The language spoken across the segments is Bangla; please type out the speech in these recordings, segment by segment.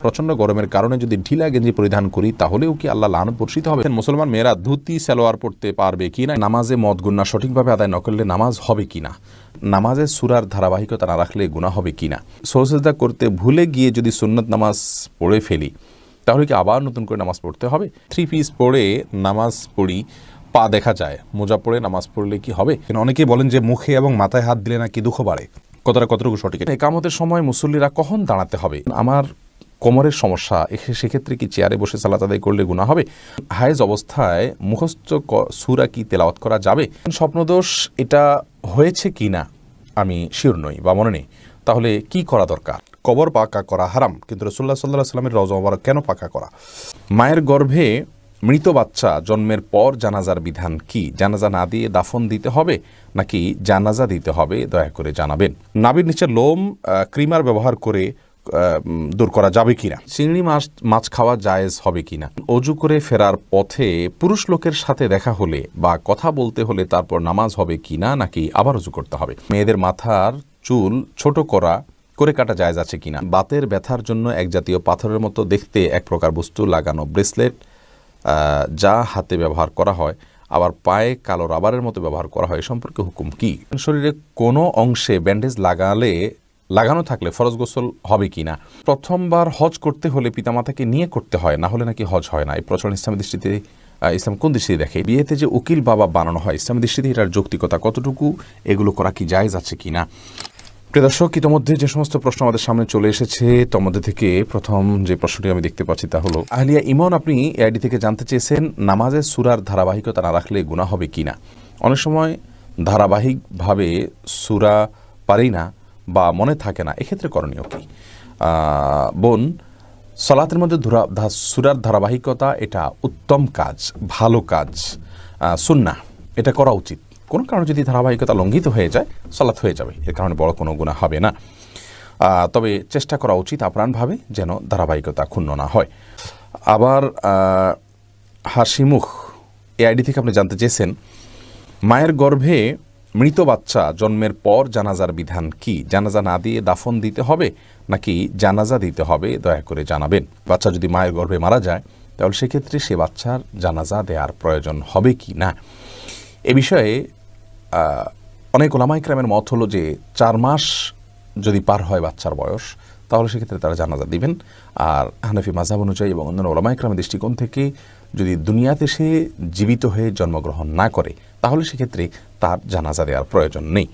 প্রচন্ড গরমের কারণে যদি ঢিলা গেঞ্জি পরিধান করি তাহলেও কি আল্লাহ লানত বর্ষিত হবে? মুসলমান মেয়েরা ধুতি সালোয়ার পড়তে পারবে কিনা, নামাজে মদ গুন্না সঠিকভাবে আদায় না করলে নামাজ হবে কিনা, নামাজে সুরার ধারাবাহিকতা না রাখলে গুনাহ হবে কিনা, সজদা করতে ভুলে গিয়ে যদি সুন্নত নামাজ পড়ে ফেলি তাহলে কি আবার নতুন করে নামাজ পড়তে হবে? 3 পিস পরে নামাজ পড়ি, পা দেখা যায়, মোজা পরে নামাজ পড়লে কি হবে? অনেকেই বলেন যে মুখে এবং মাথায় হাত দিলে নাকি দুঃখ বাড়ে। কতটুকু সঠিক? একামতের সময় মুসল্লিরা কখন দাঁড়াতে হবে? আমার কোমরের সমস্যা, সেক্ষেত্রে কি চেয়ারে বসে সালাত আদায় করলে গুনাহ হবে? হায়েজ অবস্থায় মুখস্থ সূরা কি তেলাওয়াত করা যাবে? স্বপ্নদোষ এটা হয়েছে কিনা আমি শিওর নই বা মনে নেই, তাহলে কি করা দরকার? কবর পাকা করা হারাম, কিন্তু রাসূলুল্লাহ সাল্লাল্লাহু আলাইহি ওয়াসাল্লামের রওজা মোবারক কেন পাকা করা? মায়ের গর্ভে মৃত বাচ্চা জন্মের পর জানাজার বিধান কি? জানাজা না দিয়ে দাফন দিতে হবে নাকি জানাজা দিতে হবে? দয়া করে জানাবেন। নাভির নিচে লোম ক্রিমার ব্যবহার করে দূর করা যাবে কিনা? চিংড়ি মাছ খাওয়া জায়েজ হবে কিনা? অজু করে ফেরার পথে পুরুষ লোকের সাথে দেখা হলে বা কথা বলতে হলে তারপর নামাজ হবে কিনা নাকি আবার অজু করতে হবে? মেয়েদের মাথার চুল ছোট করে কাটা জায়েজ আছে কিনা? বাতের ব্যথার জন্য এক জাতীয় পাথরের মতো দেখতে এক প্রকার বস্তু লাগানো ব্রেসলেট যা হাতে ব্যবহার করা হয় আবার পায়ে কালো রাবারের মতো ব্যবহার করা হয়, সম্পর্কে হুকুম কি? শরীরে কোনো অংশে ব্যান্ডেজ লাগানো থাকলে ফরজ গোসল হবে কিনা? প্রথমবার হজ করতে হলে পিতামাতাকে নিয়ে করতে হয়, না হলে নাকি হজ হয় না। এই প্রচলন ইসলামের দৃষ্টিতে ইসলাম কোন দৃষ্টিতে দেখে? বিয়েতে যে উকিল বাবা বানানো হয় ইসলামের দৃষ্টিতে এটার যৌক্তিকতা কতটুকু? এগুলো করা কি জায়েজ আছে কিনা? প্রিয় দর্শক, ইতোমধ্যে যে সমস্ত প্রশ্ন আমাদের সামনে চলে এসেছে তার মধ্যে থেকে প্রথম যে প্রশ্নটি আমি দেখতে পাচ্ছি তা হলো, আহলিয়া ইমন আপনি এআইডি থেকে জানতে চেয়েছেন নামাজের সূরার ধারাবাহিকতা না রাখলে গুনাহ হবে কিনা। অনেক সময় ধারাবাহিকভাবে সূরা পারি না বা মনে থাকে না, এক্ষেত্রে করণীয় কি? বোন, সালাতের মধ্যে সূরার ধারাবাহিকতা এটা উত্তম কাজ, ভালো কাজ, সুন্নাহ, এটা করা উচিত। কোনো কারণে যদি ধারাবাহিকতা লঙ্ঘিত হয়ে যায় সালাত হয়ে যাবে, এর কারণে বড় কোনো গুনাহ হবে না। তবে চেষ্টা করা উচিত আপ্রাণভাবে যেন ধারাবাহিকতা ক্ষুণ্ণ না হয়। আবার হাসিমুখ এআইডি থেকে আপনি জানতে চেয়েছেন মায়ের গর্ভে মৃত বাচ্চা জন্মের পর জানাজার বিধান কি? জানাজা না দিয়ে দাফন দিতে হবে নাকি জানাজা দিতে হবে? দয়া করে জানাবেন। বাচ্চা যদি মায়ের গর্ভে মারা যায় তাহলে সেক্ষেত্রে সে বাচ্চার জানাজা দেওয়ার প্রয়োজন হবে কি না? এ বিষয়ে অনেক ওলামায়ে কেরামের মত হলো যে 4 মাস যদি পার হয় বাচ্চার বয়স তাহলে সেক্ষেত্রে তারা জানাজা দিবেন। আর হানাফি মাযহাব অনুযায়ী এবং অন্যান্য ওলামায়ে কেরামের দৃষ্টিকোণ থেকে যদি দুনিয়াতে সে জীবিত হয়ে জন্মগ্রহণ না করে তাহলে সেক্ষেত্রে তার জানাজা দেওয়ার প্রয়োজন নেই।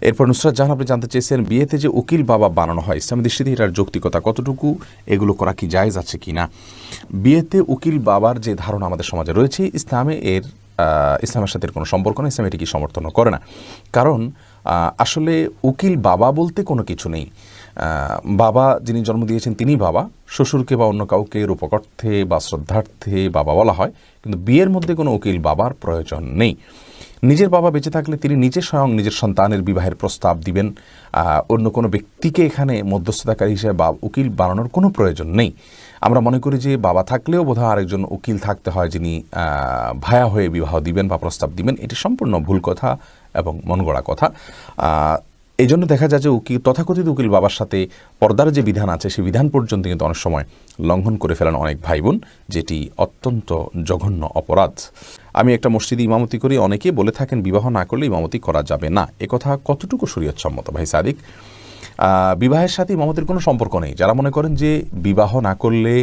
এরপর নুসরাত জাহান আপনি জানতে চেয়েছেন বিয়েতে যে উকিল বাবা বানানো হয় ইসলামের দৃষ্টিতে এটার যৌক্তিকতা কতটুকু? এগুলো করা কি জায়েজ আছে কিনা? বিয়েতে উকিল বাবার যে ধারণা আমাদের সমাজে রয়েছে ইসলামের সাথে কোনো সম্পর্ক নেই, ইসলাম এটিকে সমর্থন করে না। কারণ আসলে উকিল বাবা বলতে কোনো কিছু নেই। বাবা যিনি জন্ম দিয়েছেন তিনি বাবা, শ্বশুরকে বা অন্য কাউকে রূপকর্থে বা শ্রদ্ধার্থে বাবা বলা হয়, কিন্তু বিয়ের মধ্যে কোনো উকিল বাবার প্রয়োজন নেই। নিজের বাবা বেঁচে থাকলে তিনি নিজে স্বয়ং নিজের সন্তানের বিবাহের প্রস্তাব দিবেন, অন্য কোনো ব্যক্তিকে এখানে মধ্যস্থতাকারী হিসেবে বা উকিল বানানোর কোনো প্রয়োজন নেই। আমরা মনে করি যে বাবা থাকলেও বোধহয় আরেকজন উকিল থাকতে হয় যিনি ভায়া হয়ে বিবাহ দিবেন বা প্রস্তাব দিবেন। এটি সম্পূর্ণ ভুল কথা এবং মনগড়া কথা। এই জন্য দেখা যায় যে তথাকথিত উকিল বাবার সাথে পর্দার যে বিধান আছে সেই বিধান পর্যন্ত কিন্তু অনেক সময় লঙ্ঘন করে ফেলেন অনেক ভাই বোন, যেটি অত্যন্ত জঘন্য অপরাধ। আমি একটা মসজিদে ইমামতি করি, অনেকেই বলে থাকেন বিবাহ না করলে ইমামতি করা যাবে না। একথা কতটুকু শরীয়তসম্মত ভাই সাদিক? বিবাহের সাথে ইমামতির কোনো সম্পর্ক নেই। যারা মনে করেন যে বিবাহ না করলে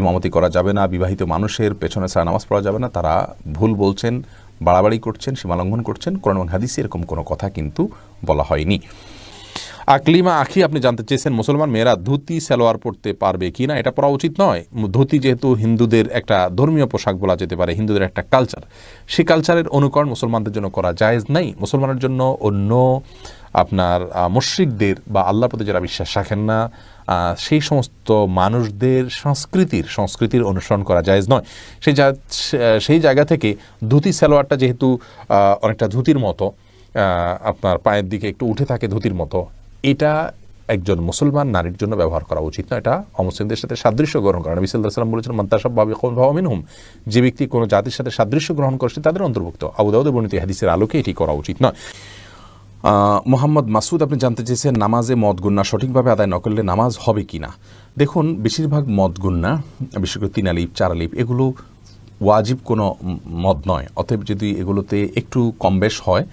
ইমামতি করা যাবে না, বিবাহিত মানুষের পেছনে ছাড়া নামাজ পড়া যাবে না, তারা ভুল বলছেন, বাড়াবাড়ি করছেন, সীমালঙ্ঘন করছেন। কোরআন এবং হাদিসে এরকম কোনো কথা কিন্তু বলা হয়নি। আকলিমা আখি আপনি জানতে চেয়েছেন মুসলমান মেয়েরা ধুতি সালোয়ার পড়তে পারবে কি না? এটা পরা উচিত নয়। ধুতি যেহেতু হিন্দুদের একটা ধর্মীয় পোশাক বলা যেতে পারে, হিন্দুদের একটা কালচার, সেই কালচারের অনুকরণ মুসলমানদের জন্য করা জায়েজ নাই। মুসলমানের জন্য অন্য আপনার মুশরিকদের বা আল্লাহর প্রতি যারা বিশ্বাস রাখেন না সেই সমস্ত মানুষদের সংস্কৃতির অনুসরণ করা জায়েজ নয়। সেই জায়গা থেকে ধুতি সালোয়ারটা যেহেতু অনেকটা ধুতির মতো, আপনার পায়ের দিকে একটু উঠে থাকে ধুতির মতো, এটা একজন মুসলমান নারীর জন্য ব্যবহার করা উচিত না। এটা অমুসলিমদের সাথে সাদৃশ্য গ্রহণ করা। নবী সাল্লাল্লাহু আলাইহি ওয়াসাল্লাম বলেছেন মান তাশাব্বাহা বিকওমিন ফাহুয়া মিনহুম, যে ব্যক্তি কোনো জাতির সাথে সাদৃশ্য গ্রহণ করছে তাদের অন্তর্ভুক্ত। আবু দাউদে বর্ণিত হাদিসের আলোকে এটি করা উচিত নয়। মোহাম্মদ মাসুদ আপনি জানতে চেয়েছেন নামাজে মদ গুন্না সঠিকভাবে আদায় না করলে নামাজ হবে কি না। দেখুন, বেশিরভাগ মদ গুন্না, বিশেষ করে 3 আলিফ 4 আলিফ, এগুলো ওয়াজিব কোনো মদ নয়। অতএব যদি এগুলোতে একটু কম বেশ হয়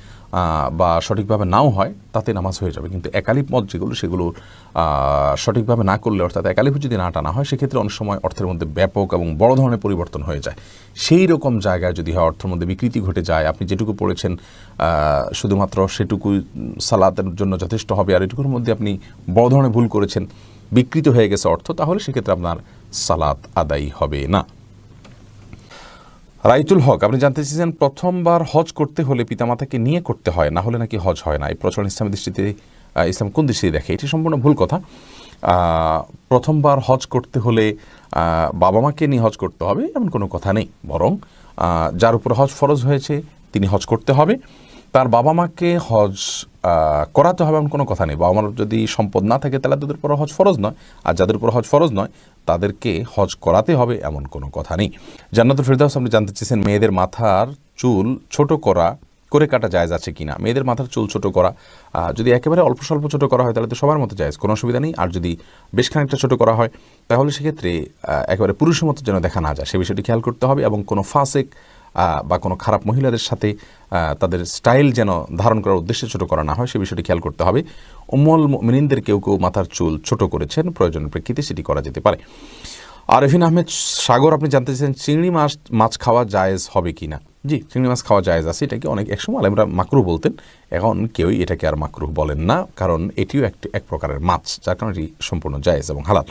বা সঠিকভাবে নাও হয়, তাতে নামাজ হয়ে যাবে। কিন্তু একালিফ মদ যেগুলো, সেগুলো সঠিকভাবে না করলে, অর্থাৎ একালিফ যদি না টানা হয়, সেক্ষেত্রে অনেক সময় অর্থের মধ্যে ব্যাপক এবং বড় ধরনের পরিবর্তন হয়ে যায়। সেই রকম জায়গায় যদি হয়, অর্থের মধ্যে বিকৃতি ঘটে যায়, আপনি যেটুকু পড়েছেন শুধুমাত্র সেটুকু সালাতের জন্য যথেষ্ট হবে, আর এটুকুর মধ্যে আপনি বড় ধরনের ভুল করেছেন, বিকৃত হয়ে গেছে অর্থ, তাহলে সেক্ষেত্রে আপনার সালাত আদায়ী হবে না। রাইতুল হক আপনি জানতে চেয়েছেন প্রথমবার হজ করতে হলে পিতামাতাকে নিয়ে করতে হয়, না হলে নাকি হজ হয় না। এই প্রচলন ইসলামের দৃষ্টিতে, ইসলাম কোন দৃষ্টিতে দেখে? এটি সম্পূর্ণ ভুল কথা। প্রথমবার হজ করতে হলে বাবা মাকে নিয়ে হজ করতে হবে এমন কোনো কথা নেই। বরং যার উপর হজ ফরজ হয়েছে তিনি হজ করতে হবে, তার বাবা মাকে হজ করাতে হবে এমন কোনো কথা নেই। বাবা মার যদি সম্পদ না থাকে তাহলে তাদের উপর হজ ফরজ নয়, আর যাদের উপর হজ ফরজ নয় তাদেরকে হজ করাতে হবে এমন কোনো কথা নেই। জান্নাতুল ফেরদাউস আপনি জানতে চেয়েছেন মেয়েদের মাথার চুল ছোট করে কাটা জায়েজ আছে কিনা। মেয়েদের মাথার চুল ছোট করা যদি একেবারে অল্প স্বল্প ছোট করা হয় তাহলে তো সবার মতো জায়েজ, কোনো অসুবিধা নেই। আর যদি বেশ খানিকটা ছোট করা হয় তাহলে সেক্ষেত্রে একেবারে পুরুষের মতো যেন দেখা না যায় সে বিষয়টি খেয়াল করতে হবে, এবং কোনো ফাসেক বা কোনো খারাপ মহিলাদের সাথে তাদের স্টাইল যেন ধারণ করার উদ্দেশ্যে ছোট করা না হয় সে বিষয়টি খেয়াল করতে হবে। উম্মুল মুমিনিনদের কেউ মাথার চুল ছোট করেছেন, প্রয়োজনের প্রেক্ষিতে সেটি করা যেতে পারে। আরেফিন আহমেদ সাগর আপনি জানতে চাইছেন চিংড়ি মাছ খাওয়া জায়েজ হবে কি না। জি, চিংড়ি মাছ খাওয়া জায়েজ আছে। এটাকে একসময় আলেমরা মাকরুহ বলতেন, এখন কেউই এটাকে আর মাকরুহ বলেন না, কারণ এটিও এক প্রকারের মাছ, যার কারণে এটি সম্পূর্ণ জায়েজ এবং হালাল।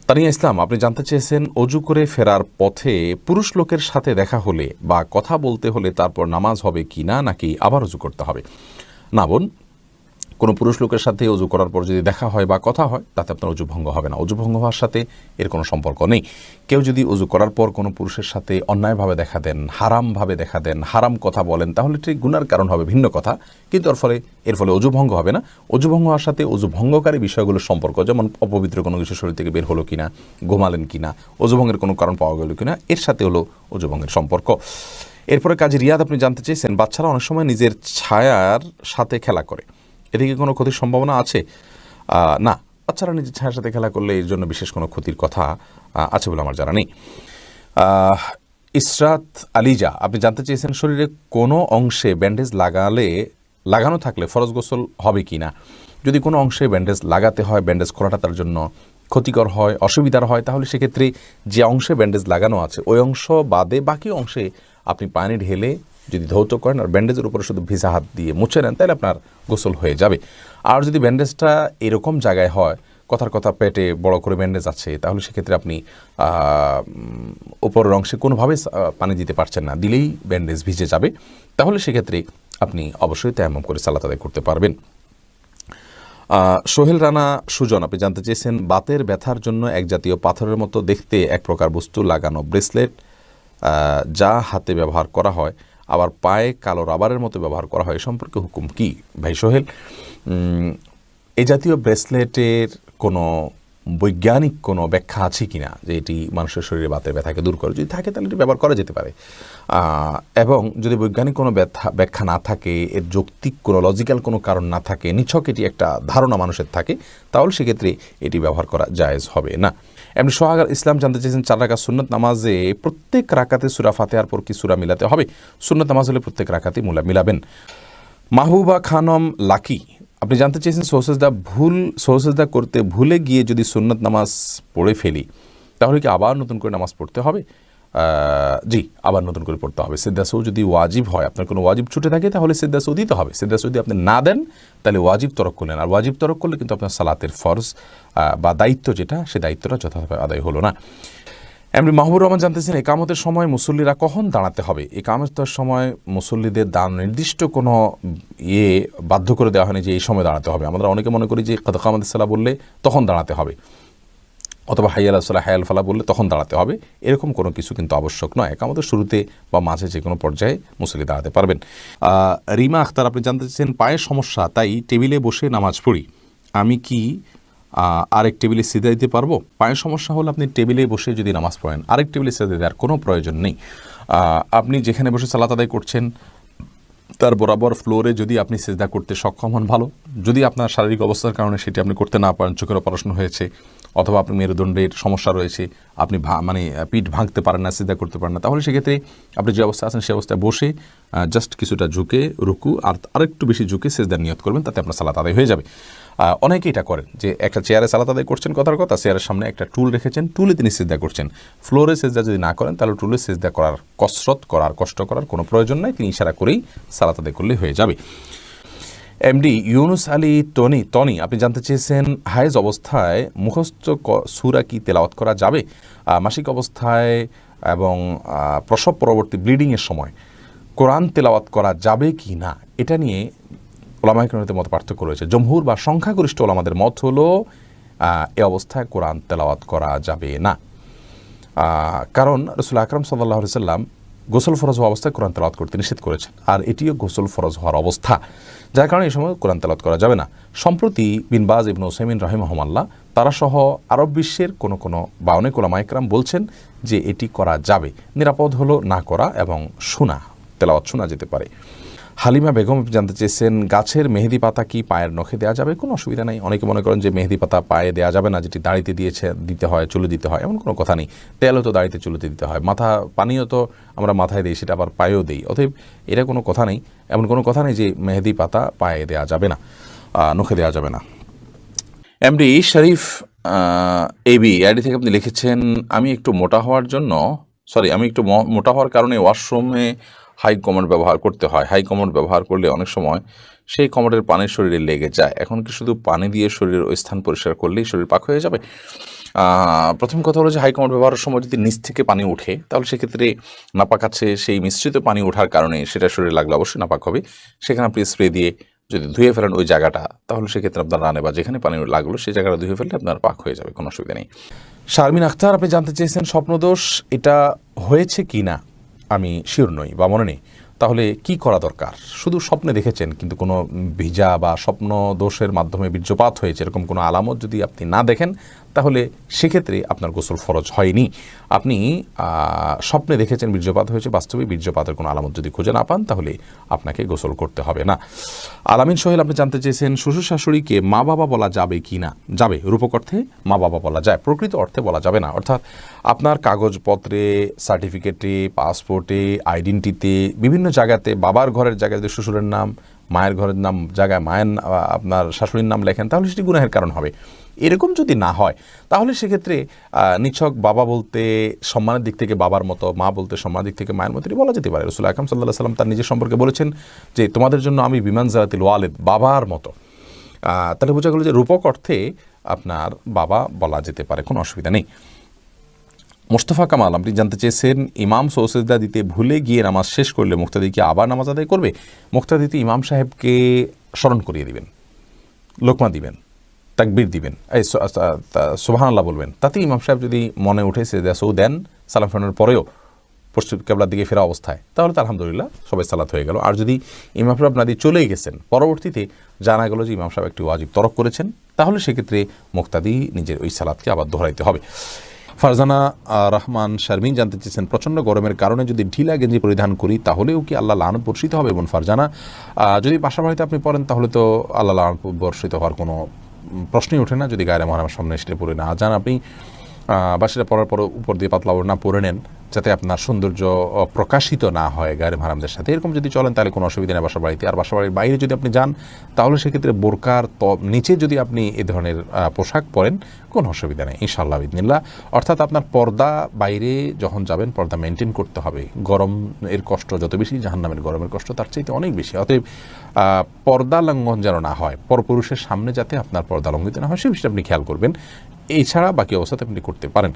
তানিয়া ইসলাম আপনি জানতে চেয়েছেন অজু করে ফেরার পথে পুরুষ লোকের সাথে দেখা হলে বা কথা বলতে হলে তারপর নামাজ হবে কি না, নাকি আবার অজু করতে হবে। না বোন, কোনো পুরুষ লোকের সাথে অজু করার পর যদি দেখা হয় বা কথা হয় তাতে আপনার অজু ভঙ্গ হবে না। অজু ভঙ্গ হওয়ার সাথে এর কোনো সম্পর্ক নেই। কেউ যদি অজু করার পর কোনো পুরুষের সাথে অন্যায়ভাবে দেখা দেন, হারামভাবে দেখা দেন, হারাম কথা বলেন, তাহলে ঠিক গুনার কারণ হবে, ভিন্ন কথা, কিন্তু এর ফলে অজু ভঙ্গ হবে না। অজু ভঙ্গ হওয়ার সাথে অজু ভঙ্গকারী বিষয়গুলোর সম্পর্ক, যেমন অপবিত্র কোনো কিছু শরীর থেকে বের হলো কিনা, ঘুমালেন কিনা, অজু ভঙ্গের কোনো কারণ পাওয়া গেল কিনা, এর সাথে হলো অজু ভঙ্গের সম্পর্ক। এরপরে কাজী রিয়াদ আপনি জানতে চেয়েছেন বাচ্চারা অনেক সময় নিজের ছায়ার সাথে খেলা করে, এদিকে কোনো ক্ষতির সম্ভাবনা আছে? না, বাচ্চারা নিজের ছায়ার সাথে খেলা করলে এর জন্য বিশেষ কোনো ক্ষতির কথা আছে বলে আমার জানা নেই। ইসরাত আলিজা আপনি জানতে চেয়েছেন শরীরে কোনো অংশে ব্যান্ডেজ লাগানো থাকলে ফরজ গোসল হবে কি না। যদি কোনো অংশে ব্যান্ডেজ লাগাতে হয়, ব্যান্ডেজ খোলাটা তার জন্য ক্ষতিকর হয়, অসুবিধার হয়, তাহলে সেক্ষেত্রে যে অংশে ব্যান্ডেজ লাগানো আছে ওই অংশ বাদে বাকি অংশে আপনি পানি ঢেলে যদি ধৌত করেন আর ব্যান্ডেজের উপরে শুধু ভিজা হাত দিয়ে মুছে নেন, তাহলে আপনার গোসল হয়ে যাবে। আর যদি ব্যান্ডেজটা এরকম জায়গায় হয়, কথার কথা পেটে বড় করে ব্যান্ডেজ আছে, তাহলে সেক্ষেত্রে আপনি উপরের অংশে কোনোভাবে পানি দিতে পারছেন না, দিলেই ব্যান্ডেজ ভিজে যাবে, তাহলে সেক্ষেত্রে আপনি অবশ্যই তায়াম্মুম করে সালাত আদায় করতে পারবেন। সোহেল রানা সুজন আপনি জানতে চেয়েছেন বাতের ব্যথার জন্য এক জাতীয় পাথরের মতো দেখতে এক প্রকার বস্তু লাগানো ব্রেসলেট যা হাতে ব্যবহার করা হয় আবার পায়ে কালো রাবারের মতো ব্যবহার করা হয়, সম্পর্কে হুকুম কি? ভাই সোহেল, এই জাতীয় ব্রেসলেটের কোনো বৈজ্ঞানিক কোনো ব্যাখ্যা আছে কি না যে এটি মানুষের শরীরে বাতের ব্যথাকে দূর করে? যদি থাকে তাহলে এটি ব্যবহার করা যেতে পারে, এবং যদি বৈজ্ঞানিক কোনো ব্যাখ্যা না থাকে, এর যৌক্তিক কোনো লজিক্যাল কোনো কারণ না থাকে, নিছক এটি একটা ধারণা মানুষের থাকে, তাহলে সেক্ষেত্রে এটি ব্যবহার করা জায়েজ হবে না। এমনি সোহাগ ইসলাম জানতে চেয়েছেন 4 রাকাত সুন্নত নামাজে প্রত্যেক রাকাতে সূরা ফাতিহার পর কি সূরা মিলাতে হবে? সুন্নত নামাজ হলে প্রত্যেক রাকাতে মিলাবেন। মাহবুবা খানম লাকি আপনি জানতে চেয়েছেন সহসেজদা করতে ভুলে গিয়ে যদি সুন্নত নামাজ পড়ে ফেলি তাহলে কি আবার নতুন করে নামাজ পড়তে হবে? জি, আবার নতুন করে পড়তে হবে। সিদ্ধাসৌ যদি ওয়াজিব হয়, আপনার কোনো ওয়াজিব ছুটে থাকে তাহলে সিদ্ধাসৌ দিতে হবে। সিদ্ধাসৌ যদি আপনি না দেন তাহলে ওয়াজিব তরক করলেন, আর ওয়াজিব তরক করলে কিন্তু আপনার সালাতের ফরজ বা দায়িত্ব যেটা, সে দায়িত্বটা যথাযথ আদায় হলো না। এমনি মাহবুর রহমান জানতেছেন একামতের সময় মুসল্লিরা কখন দাঁড়াতে হবে? একামতের সময় মুসল্লিদের নির্দিষ্ট কোনো বাধ্য করে দেওয়া হয়নি যে এই সময় দাঁড়াতে হবে। আমরা অনেকে মনে করি যে কদ কামাতিস সালাহ বললে তখন দাঁড়াতে হবে, অথবা হাইয়া আলাস সালাহ হায়াল ফালা বললে তখন দাঁড়াতে হবে, এরকম কোনো কিছু কিন্তু আবশ্যক নয়। একামতের শুরুতে বা মাঝে যে কোনো পর্যায়ে মুসল্লি দাঁড়াতে পারবেন। রিমা আখতার আপনি জানতে চাচ্ছেন পায়ের সমস্যা, তাই টেবিলে বসে নামাজ পড়ি, আমি কি আরেক টেবিলে সিজদা দিতে পারবো? পায়ের সমস্যা হলে আপনি টেবিলে বসে যদি নামাজ পড়েন আরেক টেবিলে সিজদা দেওয়ার কোনো প্রয়োজন নেই। আপনি যেখানে বসে সালাত আদায় করছেন তার বরাবর ফ্লোরে যদি আপনি সেজদা করতে সক্ষম হন ভালো, যদি আপনার শারীরিক অবস্থার কারণে সেটি আপনি করতে না পারেন, চোখের অপারেশন হয়েছে অথবা আপনি মেরুদণ্ডের সমস্যা রয়েছে, আপনি মানে পিঠ ভাঙতে পারেন না, সেজদা করতে পারেন না, তাহলে সেক্ষেত্রে আপনি যে অবস্থায় আছেন সেই অবস্থায় বসে জাস্ট কিছুটা ঝুঁকে রুকু আর আরেকটু বেশি ঝুঁকে সেজদার নিয়ত করবেন, তাতে আপনার সালাত আদায় হয়ে যাবে। অনেকে এটা করেন যে একটা চেয়ারে সালাত আদায় করছেন, কথার কথা চেয়ারের সামনে একটা টুল রেখেছেন, টুলে তিনি সেজদা করছেন। ফ্লোরে সেজদা যদি না করেন তাহলে টুলে সেজদা করার কষ্ট করার কোনো প্রয়োজন নাই, তিনি ইশারা করেই সালাত আদায় করলে হয়ে যাবে। এমডি ইউনুস আলী টনি আপনি জানতে চেয়েছেন হায়েজ অবস্থায় মুখস্থ সূরা কি তেলাওয়াত করা যাবে? মাসিক অবস্থায় এবং প্রসব পরবর্তী ব্লিডিংয়ের সময় কোরআন তেলাওয়াত করা যাবে কি না, এটা নিয়ে ওলামায়ে কেরামের মত পার্থক্য রয়েছে। জমহুর বা সংখ্যাগরিষ্ঠ ওলামাদের মত হলো এ অবস্থায় কোরআন তেলাওয়াত করা যাবে না, কারণ রাসূল আকরাম সাল্লাল্লাহু আলাইহি সাল্লাম গোসল ফরজ হওয়া অবস্থায় কোরআন তেলাওয়াত করতে নিষেধ করেছেন, আর এটিও গোসল ফরজ হওয়ার অবস্থা, যার কারণে এই সময় কোরআন তেলাওয়াত করা যাবে না। সম্প্রতি বিন বাজ ইবনে উসাইমিন রাহিমাহুল্লাহ তারা সহ আরব বিশ্বের কোনো বা অনেক ওলামায়ে কেরাম বলছেন যে এটি করা যাবে, নিরাপদ হলো না করা এবং তেলাওয়াত শোনা যেতে পারে। হালিমা বেগম জানতে চেয়েছেন গাছের মেহেদি পাতা কি পায়ের নখে দেওয়া যাবে? কোনো অসুবিধা নেই। অনেকে মনে করেন যে মেহেদি পাতা পায়ে দেওয়া যাবে না, যেটি দাড়িতে দিতে হয়, চুলে দিতে হয়, এমন কোনো কথা নেই। তেলও তো দাড়িতে চুলেতে দিতে হয়, পানিও তো আমরা মাথায় দিই, সেটা আবার পায়েও দিই, অতএব এটা কোনো কথা নেই, এমন কোনো কথা নেই যে মেহেদি পাতা পায়ে দেওয়া যাবে না, নখে দেওয়া যাবে না। এমডি শরীফ এবি আইডি থেকে আপনি লিখেছেন আমি একটু মোটা হওয়ার কারণে ওয়াশরুমে হাই কমোড ব্যবহার করতে হয়। হাই কমোড ব্যবহার করলে অনেক সময় সেই কমোডের পানি শরীরে লেগে যায়। এখন কি শুধু পানি দিয়ে শরীরের ওই স্থান পরিষ্কার করলেই শরীর পাক হয়ে যাবে? প্রথম কথা হলো যে হাই কমোড ব্যবহারের সময় যদি নিচ থেকে পানি ওঠে তাহলে সেক্ষেত্রে নাপাক আছে, সেই মিশ্রিত পানি ওঠার কারণে সেটা শরীরে লাগলে অবশ্যই নাপাক হবে। সেখানে আপনি স্প্রে দিয়ে যদি ধুয়ে ফেলেন ওই জায়গাটা, তাহলে সেক্ষেত্রে আপনার রানে বা যেখানে পানি লাগলো সেই জায়গাটা ধুয়ে ফেললে আপনার পাক হয়ে যাবে, কোনো অসুবিধা নেই। শারমিন আখতার আপনি জানতে চেয়েছেন স্বপ্নদোষ এটা হয়েছে কি না আমি শিওর নই বা মনে নেই, তাহলে কি করা দরকার? শুধু স্বপ্নে দেখেছেন কিন্তু কোনো ভিজা বা স্বপ্ন দোষের মাধ্যমে বীর্যপাত হয়েছে এরকম কোনো আলামত যদি আপনি না দেখেন তাহলে সেক্ষেত্রে আপনার গোসল ফরজ হয়নি। আপনি স্বপ্নে দেখেছেন বীর্যপাত হয়েছে, বাস্তবে বীর্যপাতের কোনো আলামত যদি খুঁজে না পান তাহলে আপনাকে গোসল করতে হবে না। আলামিন সোহেল আপনি জানতে চেয়েছেন শ্বশুর শাশুড়িকে মা বাবা বলা যাবে কি না? যাবে, রূপক অর্থে মা বাবা বলা যায়, প্রকৃত অর্থে বলা যাবে না। অর্থাৎ আপনার কাগজপত্রে, সার্টিফিকেটে, পাসপোর্টে, আইডেন্টিতে, বিভিন্ন জায়গাতে বাবার ঘরের জায়গায় যদি শ্বশুরের নাম, মায়ের ঘরের নাম জায়গায় আপনার শাশুড়ির নাম লেখেন তাহলে সেটি গুনাহের কারণ হবে। এরকম যদি না হয় তাহলে সেক্ষেত্রে নিছক বাবা বলতে সম্মানের দিক থেকে বাবার মতো, মা বলতে সম্মানের দিক থেকে মায়ের মতো বলা যেতে পারে। রাসূল আকরাম সাল্লাল্লাহু আলাইহি সাল্লাম তার নিজের সম্পর্কে বলেছেন যে তোমাদের জন্য আমি বিমানজালাতিল ওয়ালিদ, বাবার মতো। তাহলে বোঝা গেল যে রূপক অর্থে আপনার বাবা বলা যেতে পারে, কোনো অসুবিধা নেই। মোস্তফা কামাল আপনি জানতে চেয়েছেন ইমাম সৌসেজদা দিতে ভুলে গিয়ে নামাজ শেষ করলে মুক্তাদি কি আবার নামাজ আদায় করবে? মুক্তাদিতে ইমাম সাহেবকে স্মরণ করিয়ে দিবেন, লোকমা দিবেন, তাকবীর দিবেন, সুবহানাল্লাহ বলবেন, তাতে ইমাম সাহেব যদি মনে উঠে সেজদা সৌ দেন সালাম ফেরানোর পরেও পশ্চিম কেবলার দিকে ফেরা অবস্থায়, তাহলে তো আলহামদুলিল্লাহ সবাই সালাত হয়ে গেল। আর যদি ইমাম সাহেব আপনাদের চলেই গেছেন, পরবর্তীতে জানা গেল যে ইমাম সাহেব একটি ওয়াজিব তরক করেছেন, তাহলে সেক্ষেত্রে মুক্তাদি নিজের ওই সালাতকে আবার দোহরাইতে হবে। ফারজানা রহমান শারমিন জানতে চেয়েছেন প্রচণ্ড গরমের কারণে যদি ঢিলা গেঞ্জি পরিধান করি তাহলেও কি আল্লাহ লানত বর্ষিত হবে? এবং ফারজানা যদি বাসা বাড়িতে আপনি পড়েন তাহলে তো আল্লাহ লানত বর্ষিত হওয়ার কোনো প্রশ্নই ওঠে না, যদি গায়ে মহারামের সামনে সেটা পরে না যান। আপনি বা সেটা পরার পর উপর দিয়ে পাতলা ওড়না পরে নেন যাতে আপনার সৌন্দর্য প্রকাশিত না হয় গায়ের মারামদের সাথে, এরকম যদি চলেন তাহলে কোনো অসুবিধা নেই বাসা বাড়িতে। আর বাসা বাড়ির বাইরে যদি আপনি যান তাহলে সেক্ষেত্রে বোরকার নিচে যদি আপনি এ ধরনের পোশাক পরেন কোনো অসুবিধা নেই ইনশাআল্লাহ বিদিনিল্লাহ। অর্থাৎ আপনার পর্দা বাইরে যখন যাবেন পর্দা মেনটেন করতে হবে। গরম এর কষ্ট যত বেশি জাহান্নামের গরমের কষ্ট তার চাইতে অনেক বেশি, অতএব পর্দা লঙ্ঘন যেন না হয়, পরপুরুষের সামনে যাতে আপনার পর্দা লঙ্ঘিত না হয় সে বিষয়টা আপনি খেয়াল করবেন। এছাড়া বাকি অবস্থাতে আপনি করতে পারেন।